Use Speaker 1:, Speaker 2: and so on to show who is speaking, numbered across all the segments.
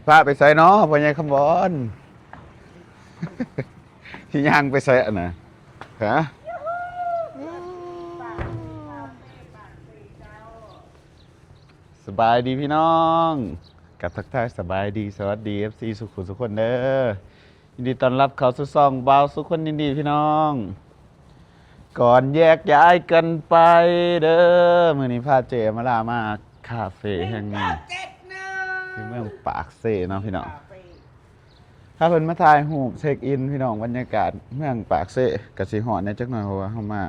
Speaker 1: พาไปใส่เนาะพ่อใหญ่คำบอนที่ย่างไปใส่อ่ะนะฮะสบายดีพี่น้องกับทักทายสบายดีสวัสดี FC สุขุมสุขคนเด้อยินดีต้อนรับเข้าสู่ซ่องบ่าวสุขคนยินดีพี่น้อง ก่อนแยกย้ายกันไปเด้อมื้อนี้พาเจมาลามาคาเฟ่แห่งนี้ที่เมืองปากเซ่เนาะพี่น้องถ้าเพิ่นมาถ่ายรูปเช็คอินพี่น้องบรรยากาศเมืองปากเซ่ก็สิฮ้อนแหน่จักหน่อยเพราะว่าเฮามา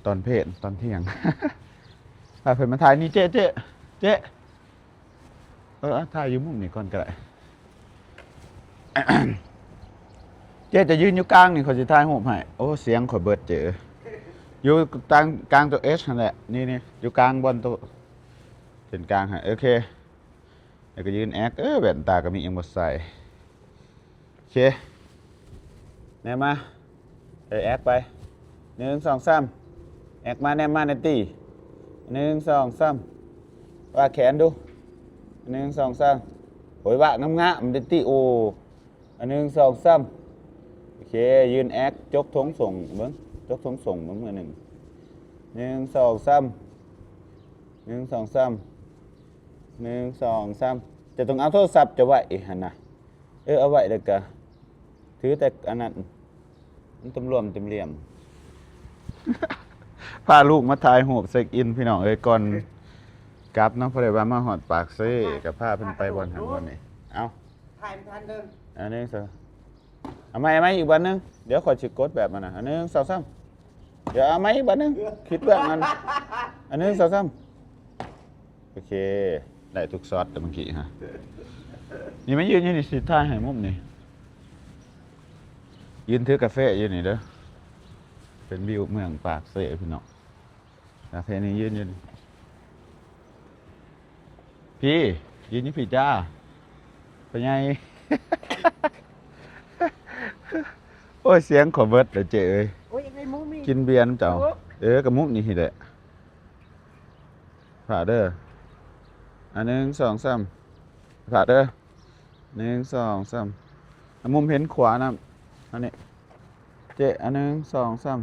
Speaker 1: ตอนเพลตอนเที่ยง ถ้าเพิ่นมาถ่ายนี่เจ๊ถ่ายอยู่มุมนี้ก่อนก็ได้ เจ๊จะยืนอยู่กลางนี่เขาจะถ่ายรูปให้โอ้เสียงข่อยเบิดเจออยู่กลางตัว S นั่นแหละนี่อยู่กลางบนตัวเป็นกลางให้โอเคแล้วก็ยืนแอคแว่นตาก็มียังบ่ใส่โอเคแนมมาแอคไป1 2 3แอคมาแนมมาในตี1 2 3ว่าแขนดู1 2 3โหยว่างามๆมันตีโอ1 2 3โอเคยืนแอคจกทงส่งเบิ้งจกทงส่งเบิ้งมือ1 2 3 1 2 3 1 2 3จะต้องเอาโทรศัพท์จะไว้หั่นน่ะเอาไว้แล้วก็ถือแต่อันนั้นมันตำรวมเต็มเหลี่ยม พาลูกมาถ่ายรูปเช็คอินพี่น้องก่อนกลับเนาะเพราะได้ว่ามาฮอดปากเซ่กับพาเพิ่นไปบ่อนหันบ่อนนี่เอา
Speaker 2: ถ่ายทันเดิม
Speaker 1: อันนี้ซะเอาไหมอีกบันนึงเดี๋ยวขอยสิกดแบบมันน่ะอันนึง2 3เดี๋ยวเอาไหมอีกบันนึงคิดแบบมันอันนึง2 3โอเคได้ทุกซอสแต่เมื่อกี้ฮะนี่มายืนอยู่นี่สิถ่ายให้มุมนี่ยืนถือกาแฟอยู่นี่เด้อเป็นวิวเมืองปากเซ่พี่น้องกาแฟนี่ยืนอยู่นี่พี่ยืนอยู่พี่จ้าเป็นไง โอ้ยเสียงขอเบิดเดี๋ยวเจ๊เอ้ย
Speaker 2: โอ้ยไอ้มูมี่
Speaker 1: กินเบียร์น้ำเจ้ากับมุกนี่แหละผ่าเด้ออัน1 2 3ผ่าเด้อ1 2 3มุมเห็นขวานะอันนี้เจ๊อัน1 2 3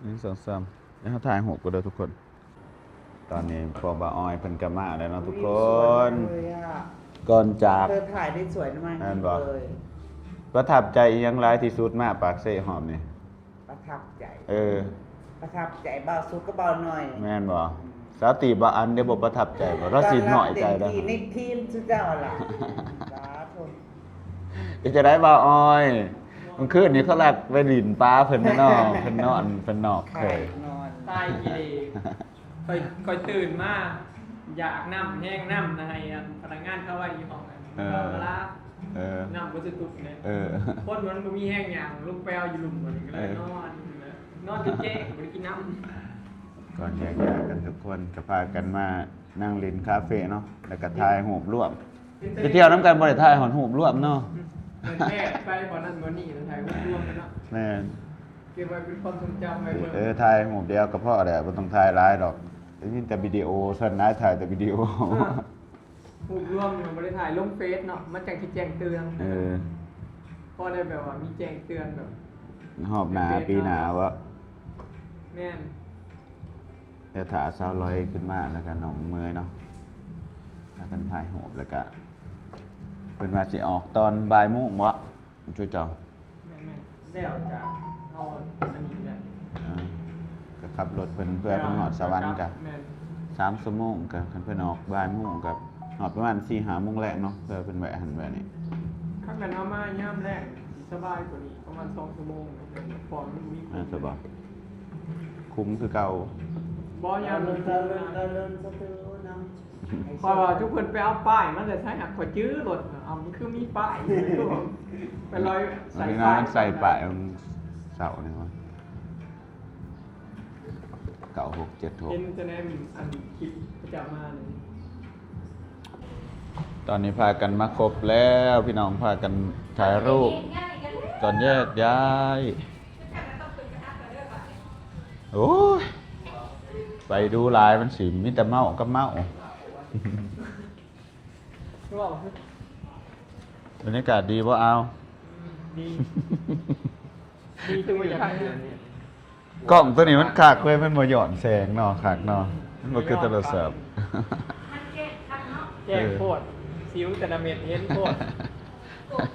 Speaker 1: 1 2 3เดี๋ยวเขาถ่ายรูปกันเด้อทุกคนตอนนี้พอบาออยเพิ่นกลับมาแล้วเนาะทุกคนก่อนจาก
Speaker 2: เธอถ่ายได้สวยมากเลย
Speaker 1: ประทับใจอีหยังหลายที่สุดมาปากเซ่หอมนี่
Speaker 2: ประทับใจ ประทับใจเบาสุดก็เบาหน่อย
Speaker 1: แม่นบ่สาติบ่อันเดี๋ยวบ่ประทับใจบ่เราสิน้อยใจเด้อ
Speaker 2: ในทีมสุดเจ้าล่ะสาธุ
Speaker 1: อีจะได้บ่ออยมันคืนนี้เขาลักไปดินปลาเพิ่นเนาะเพิ่นนอนเพิ่นนอกเค
Speaker 2: ไข่
Speaker 1: ย
Speaker 2: นอน
Speaker 3: ตายกี่ดีคอยตื่นมาอยากน้ำแห้งน้ำในพนักงานเข้าไว้ยี่ห้อกันเวลาน้ำก็จะตุกเนี่ยคนมันก็มีแห้งอย่างลูกแปวอยู่หลุมเหมือนกันเลยนอนเจ๊ๆไม่ได้กินน้ำ
Speaker 1: ก่อนแยกย้ายกันทุกคนก็พากันมานั่งเล่นคาเฟ่เนาะแล้วก็ถ่ายรูปร่วมไปเที่ยวน้ำกันบ่ได้ถ่ายหอนรูปร่วมเนาะ
Speaker 3: เหมือนแม่ไปบอลนั่นบอลนี่ถ่ายร่วมกันเนาะ
Speaker 1: แม่น
Speaker 3: เก็บไว้เป็นความทรงจำไว้เมื่อ
Speaker 1: ถ่ายรูปเดียวก็พอแล้วบ่ต้องถ่ายหลายดอกได้ยินแต่วิดีโอซั่นนายถ่ายแต่วิดีโอ
Speaker 3: รูปร่วมอยู่ไม่ได้ถ่ายลงเฟซเนาะมันจังที่แจ้งเตือนพอได้แบบว่ามีแจ้งเตือนแบบ
Speaker 1: หอบหน้าปีหน้าวะ
Speaker 3: แม่น
Speaker 1: เดี๋ยวถ่าสาวลอยขึ้นมาแล้วก็น้องเมยเนาะแล้วกันถ่ายรูปแล้วก็เป็นว่าสิออกตอนบ่ายโมงวะช่วยเจ้า
Speaker 3: แม่แล้วจากเอาอันนี้เนี่ย
Speaker 1: ก็ขับรถเพื่อเพิ่นหอดสวรรค์กับ3 ชั่วโมงกับเพิ่นออกบ่ายโมงกับหอดประมาณ4-5 โมงแรกเนาะเพื่อเพิ่นแวะหันแวะนี่
Speaker 3: ข้างกันเอามาย่ำแรกสบายกว่านี้ประมาณ2 ชั่วโมงฟอร์มมันมี
Speaker 1: สบายคุ้มคือเก่า
Speaker 3: บ่ย่ำ
Speaker 2: เลิ
Speaker 3: เลย
Speaker 2: นเลินสตูน้ำ
Speaker 3: พอทุกคนไปเอาป้ายมันจะใช้หักขอจื้อรถเอามันคือมีป้ายไปลอยใส่
Speaker 1: ป้า
Speaker 3: ป้าย
Speaker 1: มันใส่ป้ายมันเสาเนี่ยวะ9676
Speaker 3: เห็นจะแนมอันคลิปประจำมาเลย
Speaker 1: ตอนนี้พากันมาครบแล้วพี่น้องพากันถ่ายรูปตอนแยกย้ายโอ้ยไปดูลายมันสิมีแต่เมากับเมา
Speaker 3: รู้ว่า
Speaker 1: บรรยากาศดีบ่เอา
Speaker 3: ดีดีตัวอย่างนี้
Speaker 1: กล้องตัวนี้มันขากเลยมันบ่หย่อนแสงเนาะขากเนาะมันบ่คือโทรศัพท์
Speaker 3: แจ้งโคตรซิวแต่ละเม็ดเห็นโคตร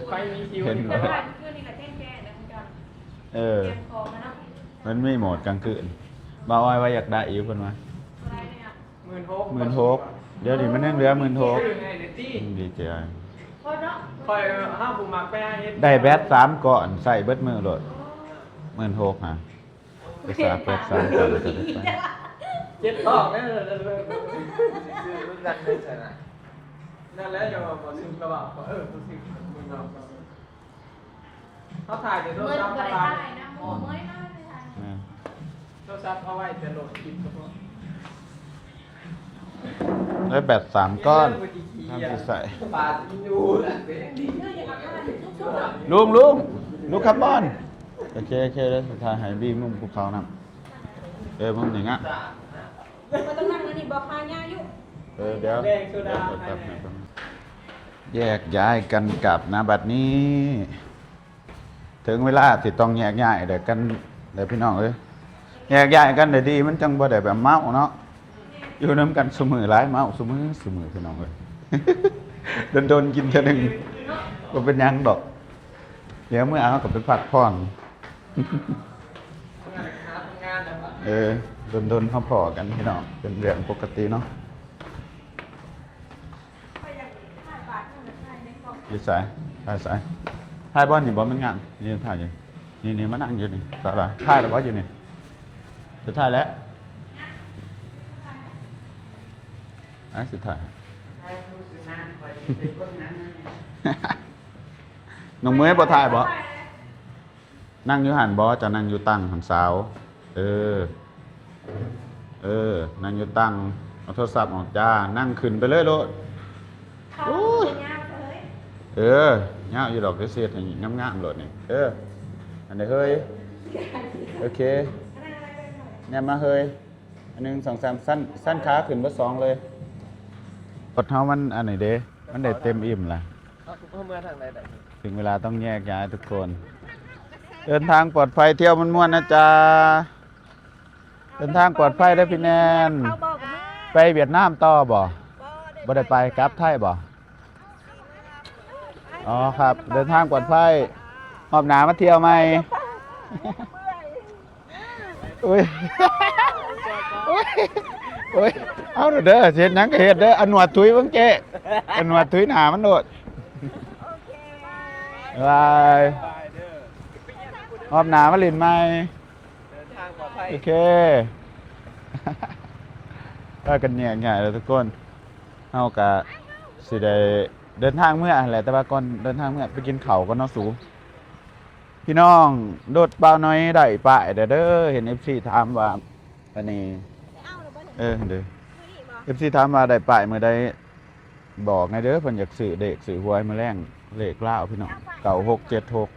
Speaker 3: ไฟมีซิว
Speaker 1: เห็น
Speaker 3: นี่
Speaker 1: บ่
Speaker 3: ก็
Speaker 4: บ้านคืนนี่ก็แจ้งๆนะคุณจอน
Speaker 1: เออ
Speaker 4: เตรียมของมาเนาะ
Speaker 1: มันไม่โหมดกลางคืนบ่าวอ้อยว่าอยากได้อีกเพิ่นว่า
Speaker 4: อะไรเนี่ย
Speaker 1: 16,000เดี๋ยวนี้มันยังเหลือ
Speaker 3: ซื้อ
Speaker 1: 16,000
Speaker 3: ไงเดี๋ยวตี้
Speaker 1: ดีใจ
Speaker 4: พอเนาะ
Speaker 3: คอยห้าบุมักไปเฮ็ด
Speaker 1: ได้แบต3ก่อนใส่เบิดมือโลด16,000ฮะไปสาแบต3ก่อนแล้วก็ได้ไป
Speaker 3: เจ็ดทอกนั่นเลย
Speaker 2: ซื้อรุ่นนั้นเลยใช่ไหม
Speaker 3: นั่นแหละจะมาซื้อกระบะซื้อมึงเขาถ่ายเดี๋ยวโทร
Speaker 4: เมื่อ
Speaker 3: ศัพท์
Speaker 4: บ่
Speaker 3: เข้า
Speaker 4: ได้
Speaker 3: ไป
Speaker 4: ถ่ายนะโมเมื่อยมากเลยถ่าย
Speaker 1: อ่า
Speaker 3: โทรศัพท์เอาไว้แต่โหลดคลิปก็พอ
Speaker 1: ได้แบต3ก้อนทำสิใส่
Speaker 3: ปาดอยู่นะ
Speaker 4: ดีเด้ออย่ามาถ่ายทุกๆ
Speaker 1: ลุงลูกคาร์บอนโอเคแล้วสุดท้ายหายบีมุมภูเขานำมุมอย่างเงี้ย
Speaker 4: บ่ต้องนั่งแล้วนี่บ่คายาวอยู่
Speaker 1: เดี๋ยว
Speaker 3: แดงโซดา
Speaker 1: แยกย้ายกันกลับนะบัดนี้ ถึงเวลาที่ต้องแยกย้ายเดี๋ยวกันเดี๋ยวพี่น้องแยกย้ายกันเดี๋ยวดีมันจังบ่ได้แบบเมาเนาะอยู่น้ำกันสมือหลายเมาสมือพี่น้องเลย โดนกินเท่านึงก็เป็นหยังดอกเดี๋ยวเมื่อเอากับไปพักผ่อน
Speaker 3: งานนะปะ
Speaker 1: โดนเขาพอกันพี่น้องเป็นเรื่องปกติเนาะ
Speaker 4: ก็อยากถ่ายบาทเท่านั้นถ่ายในกล่อง
Speaker 1: ยืดสายถ่ายบอลนี่บอลมันงานนี่ถ่ายอยู่นี่มานั่งอยู่นี่ถ่ายอะไรถ่ายแล้วบอลอยู่นี่จะถ่ายแล้วสุดท้ายน้องเมย์บ่ถ่ายบ่นั่งอยู่หันบ่จะนั่งอยู่ตั้งหันเสานั่งอยู่ตั้งเอาโทรศัพท์ออกจ้านั่งขึ้นไปเลยโลด
Speaker 4: เขาเป็นยากเลย
Speaker 1: เงาอยู่ดอกเสียดอย่างงามๆโลดนี่อันนี้เฮ้ยโอเคเนี่ยมาเฮ้ยอันหนึ่งสองสามสั้นขาขึ้นเบอร์2เลยปดเท้ามันอันไหนเด้มันได้เต็มอิ่มละ
Speaker 3: เอาเมื่อทางไหนได้
Speaker 1: ถึงเวลาต้องแยกย้ายทุกคน เดินทางปลอดภัยเที่ยวม่วนๆนะจ๊ะเดินทางปลอดภัยได้อพี่แนน
Speaker 4: เขาบอกกับแม่
Speaker 1: ไปเวียดนามต่อบ่ได้ไปกลับไทยบ่อ๋อครับ เดินทางปลอดภัยหอบหนามาเที่ยวไหมอุ้ยเอาเด้อเสียนังก็เฮ็ดเด้ออันหนวดถุยเบิ่งเจ๊อันหนวดถุยหนามันโดดบายหอบหนามาลินไหม
Speaker 3: เดินทางปลอดภัย
Speaker 1: โอเคก็กันเนี่ยง่ายเลยทุกคนเฮากะสิได้เดินทางเมื่อแหละแต่ว่าก่อนเดินทางเมื่อไปกินข้าวก็เนาะสูพี่น้องโดดเบาน้อยได้ป้ายเด้อเห็น FC ถามว่าอันนี้เด้อ FC ถามว่าได้ป้ายมื้อใดบอกไงเด้อเพิ่นอยากซื้อเด็กซื้อหวยมื้อแรงเลขลาวพี่น้อง9676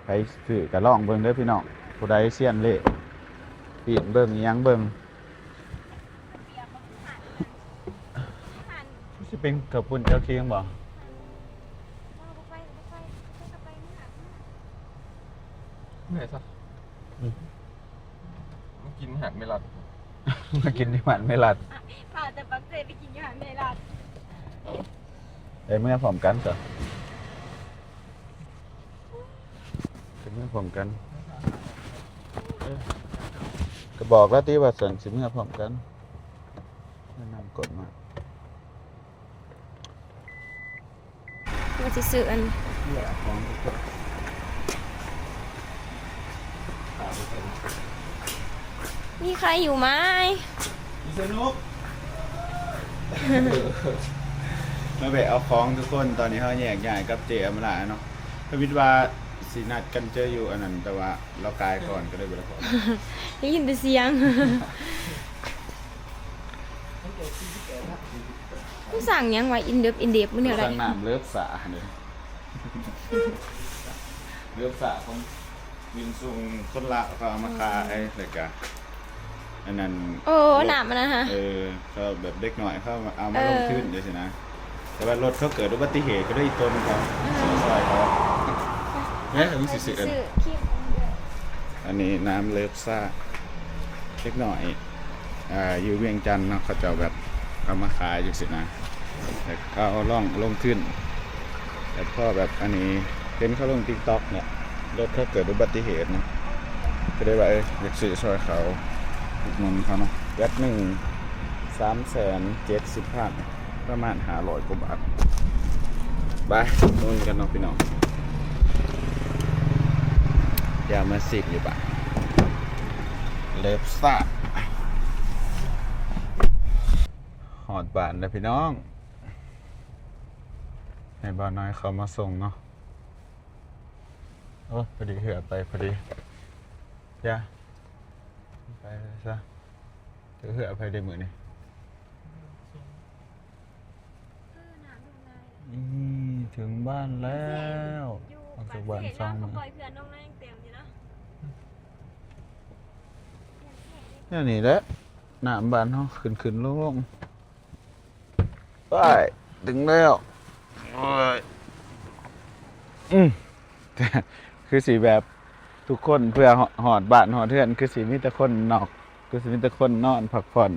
Speaker 1: ใครซื้อก็ลองเบิ่งเด้อพี่น้องผู้ใดเซียนเลขปีนเบิ่งอิหยังเบิ่งสิเป็นกับปุ่นเจ้าเคียงบ่
Speaker 5: เหนื่อยซะมันกินหักไม่หลัด
Speaker 1: มากินที่หมันไม่หลัด
Speaker 4: พาแต่ปักเสไปกินอยู่หันในร้าน
Speaker 1: เมื่อพร้อมกันจ้ะเมื่อพร้อมกันก็บอกแล้วที่ว่าสันสิเมื่อพร้อมกันแนะนำกฎมา
Speaker 6: มันสิซื้ออันมีใครอยู่ไหม
Speaker 1: สนุก มาแบะเอาของทุกคนตอนนี้เขาแยกย้ายกับเจอมลาเนาะพวิทย์ว่าสีนัดกันเจออยู่อันนั้นแต่ว่าเรากายก่อนก็เลยเวลาก่อน
Speaker 6: ได้ยินแต่เสียงผู้สั่งหยังไว้อินเดียมื้อเนี่ยอะไร
Speaker 1: สั่งน้ำเลิฟสาเลยเลิฟสาของวินซุงคนละเขาเอามาคาไอ้อะไรกันอันนั้น
Speaker 6: โอ้หนามมันนะฮะ
Speaker 1: เขาแบบเด็กหน่อยเขาเอามาลงทุนเดี๋ยวสินะ แต่ว่ารถเขาเกิดอุบัติเหตุก็ได้อีกตัวนึงเขาซอยเขาเนี่ยอันนี้สิ
Speaker 6: ซื้อคลิป
Speaker 1: อันนี้น้ำเลิฟซ่าเล็กหน่อยอยู่เวียงจันทน์เนาะเขาจะแบบเอามาขายอยู่สินะแต่เขาเอาล่องลงขึ้นแต่พอแบบอันนี้เป็นเขาลง TikTok เนี่ยรถเขาเกิดอุบัติเหตุเนาะก็ได้ว่าอยากซื้อซอยเขาอุดหนุนเขาเนาะแวดหนึ่ง370,000ประมาณ500 กว่าบาทไปนู่นกันเนาะพี่น้องอย่ามาสิบอยู่ปะเลิฟซ่าหอดบานเลยพี่น้องให้บ้านน้อยเขามาส่งเนาะโอ้พอดีเหือไปพอดีอย่าไปเลยซะถือเหือไปได้มือนี่ถึงบ้านแล้วออกจากบ้าน2 มื้อ
Speaker 4: ปล่อยเพื่อนน้องนายยังเต็มอยู่เนาะ
Speaker 1: เนี่ยนี่แหละน้ำบ้านเขาขึ้นลงไปถึงแล้วโอ้ยแต่คือสีแบบทุกคนเพื่อหอดบ้านหอดเทือนคือสีมีแต่คนนอกคือสีมีแต่คนนอนพักผ่อน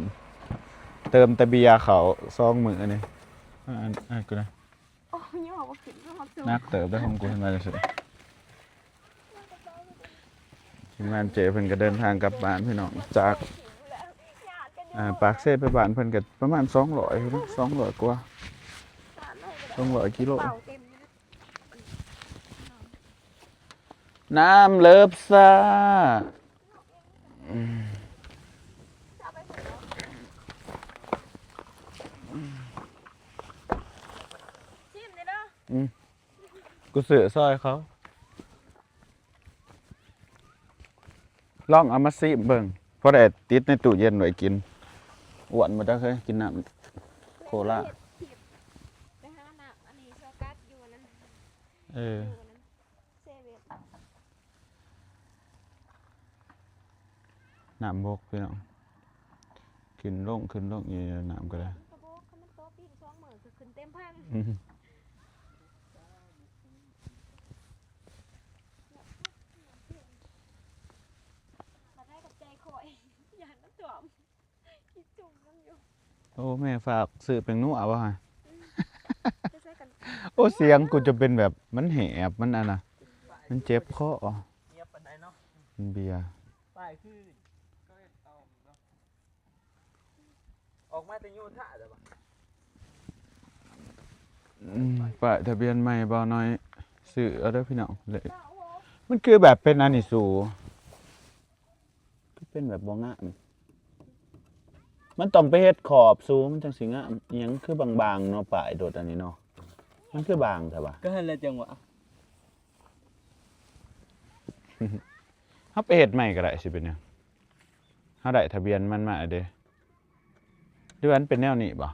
Speaker 1: เติมตะเบียเขา2 มื้อนี่อันกูนะ
Speaker 4: โอ้ยยังบอกว่าขึ้นก็มาสูง
Speaker 1: นักเติบได้ของกูขึ้นมาเลยสิทีมงานเจเพิ่นก็เดินทางกลับบ้านพี่น้องจากปากเซ่ไปบ้านเพิ่นก็ประมาณ200เนาะ200 กว่า200 กิโลน้ำเลิฟซ่า
Speaker 4: ชิมเลยเนาะ
Speaker 1: กูเสือซอยเขาลองเอามาซิเบิ่งเพราะแต่ติดในตู้เย็นไว้กินอ้วนมาได้เคยกินน้ำโคลา
Speaker 4: ไปหาหนักอันนี้โชกัสอยู่นั้น
Speaker 1: เออ
Speaker 4: เซเว่น
Speaker 1: น้ำบกพี่น้องขึ้นลงอยู่ในน้ำก็ได้
Speaker 4: กระโบกเขามันโต๊ะปีน2 มื้อคือขึ้นเต็มพัน
Speaker 1: อืม
Speaker 4: มาได้กับใจคอยอย่าน้ำถ่วมคิดจุ่มน้ำอยู่
Speaker 1: โอ้แม่ฝากซื้อเป็นนัววะฮะ
Speaker 4: จะใช้กัน
Speaker 1: โอ้เสียงกูจะเป็นแบบมันแหบมันอะนะมันเจ็บคอ
Speaker 3: เงียบปานใดเนาะ
Speaker 1: มันเบียร์
Speaker 3: ป้ายคือก็เอาเนาะออกมาแต่ยูท่าแต่ว่า
Speaker 1: ป้ายทะเบียนใหม่บ่น้อยซื้อเอาเด้อพี่น้องเลยมันคือแบบเป็นอันนี้สูก็เป็นแบบบ่งามมันต้องไปเฮ็ดขอบสูมันจังสิงามอิหยังคือบางๆเนาะป้ายโดดอันนี้เนาะมันคือบางแต่ว่า
Speaker 3: ก็ให้ละจังหวะ
Speaker 1: เฮาไปเฮ็ดใหม่ก็ได้สิเป็นหยังเฮาได้ทะเบียนมันมาเด้หรือว่ามันเป็นแนวนี้บ่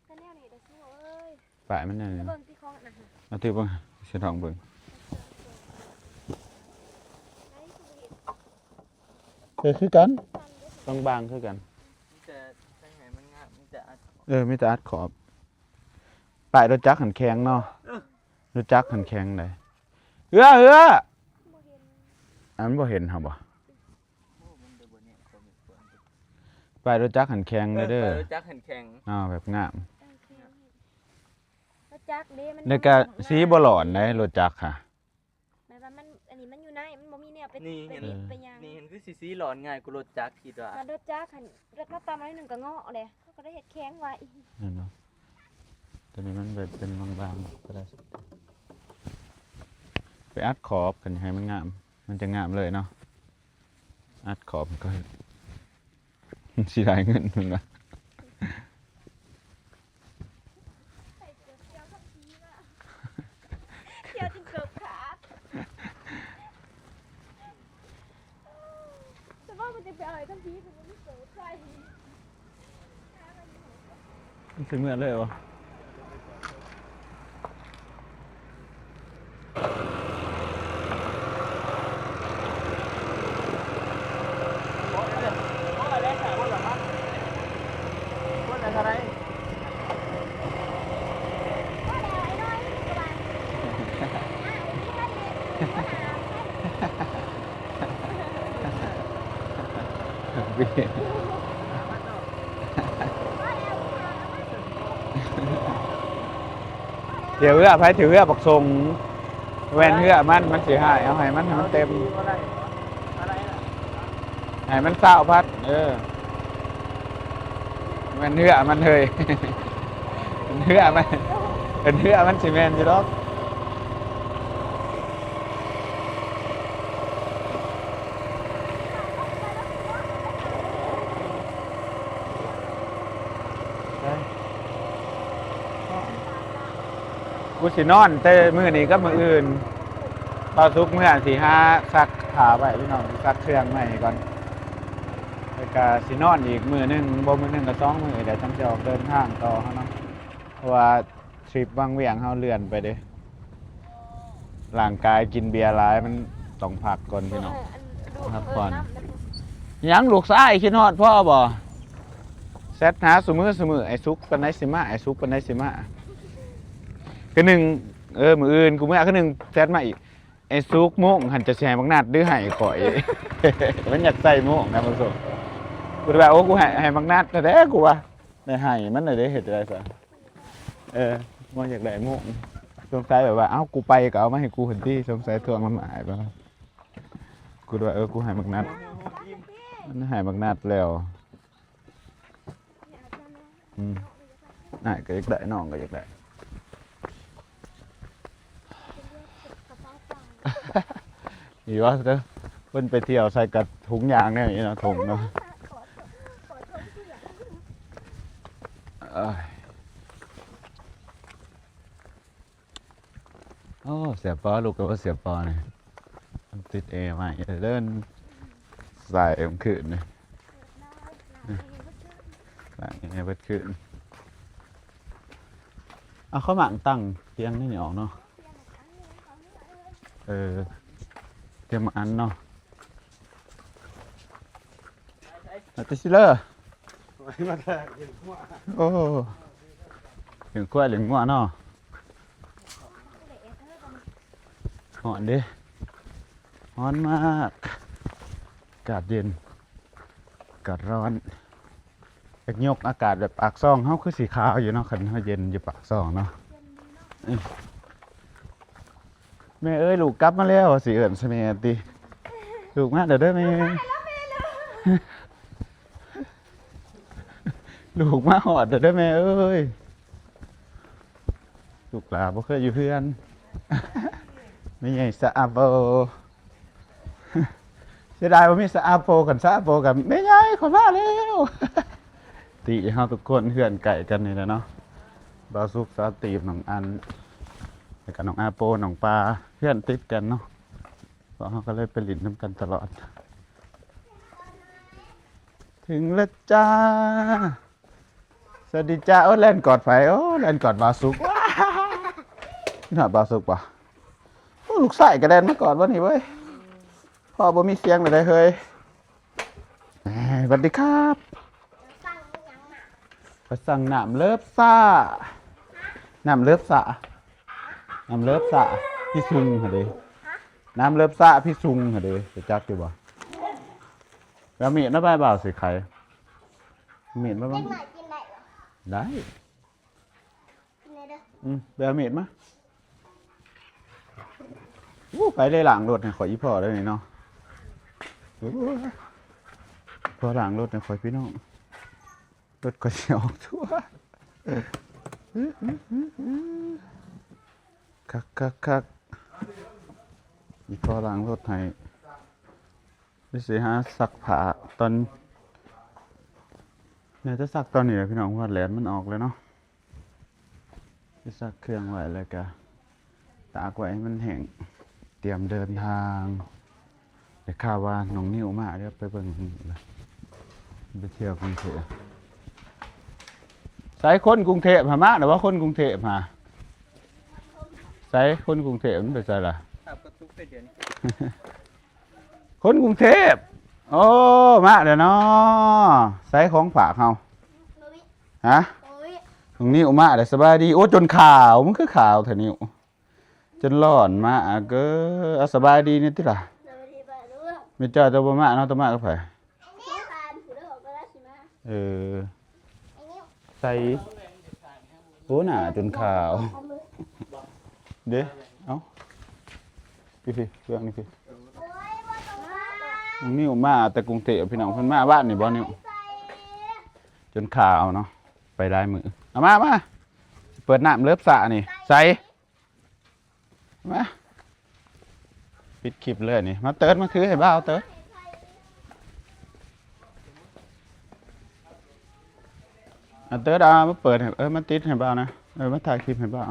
Speaker 4: ก็แนวนี้แต่สู้เอ้ย
Speaker 1: ป้ายมันแนวนี้
Speaker 4: เบิ่
Speaker 1: เนาะ
Speaker 4: งที่ของนะฮะ
Speaker 1: เอาถือเบิ่งสิลองเบิ่ง
Speaker 4: ไอ้สุริ
Speaker 1: คือกัน
Speaker 4: ฟันเด้อ
Speaker 1: บางๆคือกัน
Speaker 3: มันจะจังไงมันงามมันจะอัด
Speaker 1: มีแต่อัดขอบป้ายรถจักรหันแข็งเนาะรถจักรหันแข็งได้เอื้อ
Speaker 4: บ่เห็น
Speaker 1: อันบ่เห็นครับบ่
Speaker 3: โอ้มันเดี๋ยวบ่เนี่ยความควร
Speaker 1: ป้ายรถจักรหันแข็งเด้อ
Speaker 3: ไปจักแข็ง
Speaker 1: แบบงาม
Speaker 4: โอเครถจักรเด้มัน
Speaker 1: แล้วก็สีบ่หลอนได้รถจักรค่ะ
Speaker 4: หมายว่ามันอันนี้มันอยู่ในมันบ่มีแนวไป
Speaker 3: นี่
Speaker 4: ไป
Speaker 3: เห็น
Speaker 4: ดิบไปยาง
Speaker 3: นี่เห็นคือสีหลอนง่ายกูรถจักคิดว่า
Speaker 4: มันรถจักรหันรถมาตามอะไรหนึ่งก็เงาะเลยเขาก็ได้เฮ็ดแข้งไว้
Speaker 1: นั่นเนาะตัวนี้มันแบบเป็นบางๆก็ได้ไปอัดขอบกันให้มันงาม มันจะงามเลยเนาะอัดขอบมันก็ สิได้เงินมึงนะ
Speaker 4: ใส่เกือบเดียวกับพีละเดียวจนเกือบขาดแต่ว่ามันจะไปอะไรทั้งพีถึงมันไม่เกิดใจ
Speaker 1: มันสิเมื่อเลยวะ
Speaker 3: ว่าอะไร
Speaker 1: เดี๋ยวเรือไผถือเรือบักทรงแวนเรือมันสิหายเอาให้มันเต็มให้มันเศร้าพัดแวนเรือมันเฮย เรือมันเป็นเรือมันสิแม่นอยู่ดอกกูสินอนแต่มื้อนี้ก็มื้ออื่นตอนทุกมื้อสิหาซักขาไว้พี่น้องซักเครื่องใหม่ก่อนแล้วก็สินอนอีกมื้อหนึงบ่มื้อหนึงก็2มื้อเดี๋ยวจังสิออกเดินทางต่อเฮาเนาะเพราะว่าทริปวังเวียงเฮาเลื่อนไปเด้ร่างกายกินเบียร์หลายมันต้องพักก่อนพี่น้องพักผ่อนยังลูกชายคิดฮอดพ่อบ่แซดหาซุมื้อไอ้ซุกปานใดสิมาไอ้ซุกปานใดสิมาคือหนึ่งมื้ออื่นกูเมื่อคือหนึ่งแซดมาอีกไอ้ซุกโมงหันจะแชร์บักนัดดื้อให้ข่อย มันอยากใส่โมงนะมึงส่งกูแบบโอ้กูให้บักนัดแต่กูว่าได้ให้มันได้เฮ็ดได้ซะมันอยากได้โมงสงสัยแบบว่าเอ้ากูไปก็เอามาให้กูเห็นที่สงสัยทวงมันหมายบ่กูว่ากูให้บักนัดมันให้บักนัดแล้วก็อยากได้น้องก็อยากได้อีว่าเด้อเพิ่นไปเที่ยวใส่กับถุงยางเนี่ยนี่เนาะถุงเนาะโอ้เสียปอลูกก็ว่าเสียปอนี่มันติดเอใหม่เดินใส่เอ็มขึ้นนี่หลังนี้เบิดขึ้นเขาหมั่งตั้งเตียงนี่ออกเนาะเตรียมอันเนาะติซิเลอร์โอ้ถึงกล้วยหรืองัวเนาะหอนดิร้อนมากอากาศเย็นอากาศร้อนอยากยกอากาศแบบปากซ่องเฮาคือสีขาวอยู่เนาะคันเฮาเย็นอยู่ปากซ่องเนาะแม่เอ้ยลูกกลับมาแล้วสิเอิ้นซะแม่ติลูกมาเด้อแม่ลูกมาฮอดเด้อแม่เอ้ยลูกหลาบ่เคยอยู่เพื่อนไม่ใหญ่สะอาโปเสียดายว่ามีสะอาโปกันสะอาโปกันไม่ใหญ่ขอมาแล้วติเฮาทุกคนเพื่อนไก่กันนี่แหละเนาะบ่าวสุกสาวตีบน้องอันแล้วก็น้องอาโปน้องปลาเพื่อนติดกันเนาะเพราะเฮาก็เลยไปหลินน้ำกันตลอดถึงแล้วจ้าสวัสดีจ้าเล่นกอดไฟเล่นกอดบ่าวสุกนี่หาบ่าวสุกป่ะลูกไส้กระเด็นมาก่อนวันนี้เว้ยพ่อบ่มีเสียงเลยเฮ้ยสวัสดีครับไปสั่งน้ำเลิฟซ่าน้ำเลิฟซ่าน้ำเลิฟซ่าพี่ซุงเหรอเด้น้ำเลิฟซ่าพี่ซุงเหรอเด้จะจักอยู่บ่แล้วมีดน้าใบบ่าวสิใครมีดมาบ้างได้แบบมีดมาไปได้หลังรถเนี่ยขออีพ่อได้ไหมเนาะพอหลังรถเนี่ยขอพี่น้องรถก็จะออกทั่วคักอีพ่อหลังรถให้ดิสิฮะซักผ้าตอนเนี่ยจะซักตอนนี้แหละพี่น้องว่าแหลนมันออกเลยเนาะจะซักเครื่องไว้แล้วก็ตากไว้ให้มันแห้งเตรียมเดินทางแต่ข่าวว่าน้องนิ้วมาเดี๋ยวไปเบิ่งไปเที่ยวกรุงเทพใส่คนกรุงเทพหามาหรือว่าคนกรุงเทพหาใส่คนกรุงเทพมันเป็นไงล่ะคนกรุงเทพโอ้มาเดี๋ยวเนาะใส่ของฝากเฮาฮะน้องนิ้วมาเดี๋ยวสบายดีโอ้จนข่าวมันคือข่าวเถอะนิ้วจนร้อนมาก็สบายดีนี่ติล่ะไม่เจอตัวบ่มาเนาะตัวมาก็ไผ เออใส่โอ้หนาจนขาวเด้เอ้าพี่เรื่องนี้พี่นิ้วมาแต่กรุงเทพพี่น้องเพิ่นมาบ้านนี่บ่นิ้วจนขาวเนาะไปได้มือเอามาเปิดน้ำเลิฟสระนี่ใส่มาปิดคลิปเลยนี่มาเติร์ดมาถือให้บ้าวเติร์ดเติร์ดเอามาเปิดให้มาติดให้บ้าวนะมาถ่ายคลิปให้บ้าว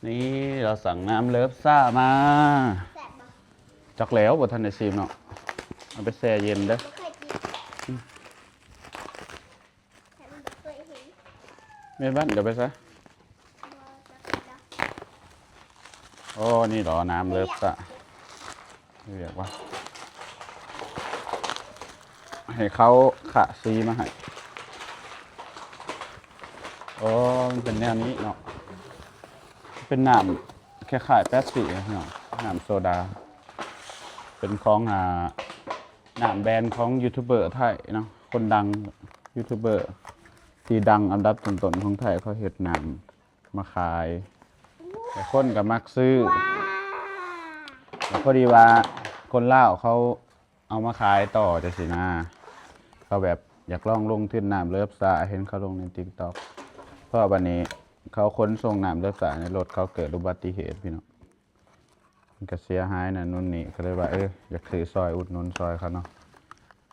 Speaker 1: นี่เราสั่งน้ำเลิฟซ่ามาจักแล้วบ่ทันได้ชิมเนาะเอาไปแช่เย็นเด้อแม่บ้านเดี๋ยวไปซะโอ้นี่เหรอน้ำเลิฟซ่าเรียกว่าให้เขาขะซีมาให้โอ้มันเป็นแนวนี้เนาะเป็นน้ำแค่ขายแป๊บซี่เนาะน้ำโซดาเป็นของน้ำแบรนด์ของยูทูบเบอร์ไทยเนาะคนดังยูทูบเบอร์ที่ดังอันดับต้นๆของไทยเขาเฮ็ดน้ำมาขายแต่คนก็มักซื้อพอดีว่าคนลาวเขาเอามาขายต่อจังซี่นะเขาแบบอยากลองลงทุนน้ำเลิฟซ่าเห็นเขาลงใน TikTok เพราะวันนี้เขาขนส่งน้ำเลิฟซ่าในรถเขาเกิดอุบัติเหตุพี่น้องมันก็เสียหายนะนู่นนี่ก็เลยว่าอยากซื้อซอยอุดหนุนซอยเขาเนาะ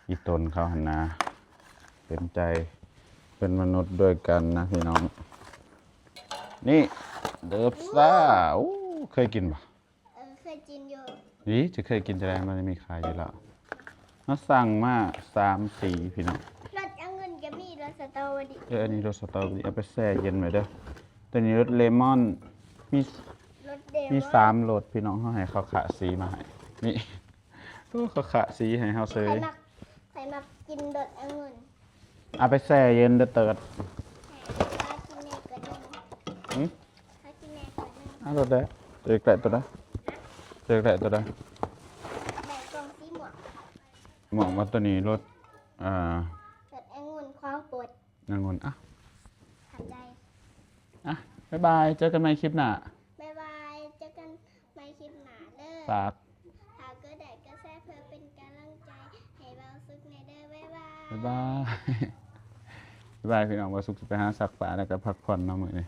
Speaker 1: อีตนเขาหันนาเป็นใจเป็นมนุษย์ด้วยกันนะพี่น้องนี่เลิฟซ่าเคยกินปะ
Speaker 4: เคยกินอยู่
Speaker 1: นี่จะเคยกินจะได้มันมีขายอยู่แล้วมาสั่งมา3-4พี่น้อง
Speaker 4: รสองุ่นก็มีรสสตรอเบอรี่
Speaker 1: อันนี้รสสตรอเบอรี่เอาไปแช่เย็นไว้เด้อตัวนี้รสเลมอนมี
Speaker 4: รสเดม
Speaker 1: มี3รสพี่น้องเขาให้เขาขะสีมาให้นี่เขาขะสีให้เขาซื้อ
Speaker 4: ใครมากินรสองุ่น
Speaker 1: เอาไปแช่เย็นเด้อเติร์ด
Speaker 4: กินแน่ก็ได้กินแน่ก็ได้
Speaker 1: รสได้เจอแต่ตัวได้เจอแต่ตัวได้
Speaker 4: แบบกล่องสีหมวก
Speaker 1: หมอกว่าตัวนี้รส
Speaker 4: รสองุ่นความปวด
Speaker 1: องุ่น
Speaker 4: ขับใจ
Speaker 1: บ๊ายบายเจอกันใหม่คลิปหน้า
Speaker 4: บ๊ายบายเจอกันใหม่คลิปหน้าเด้อ
Speaker 1: ฝาก
Speaker 4: ก็ได้ก็แซ่เพื่อเป็นกำลังใจให้เราสุขในเด้อบ๊ายบาย
Speaker 1: บ๊ายบายพี่น้องว่าสุขไปหาสักปลาแล้วก็พักผ่อนเนาะมื้อนี้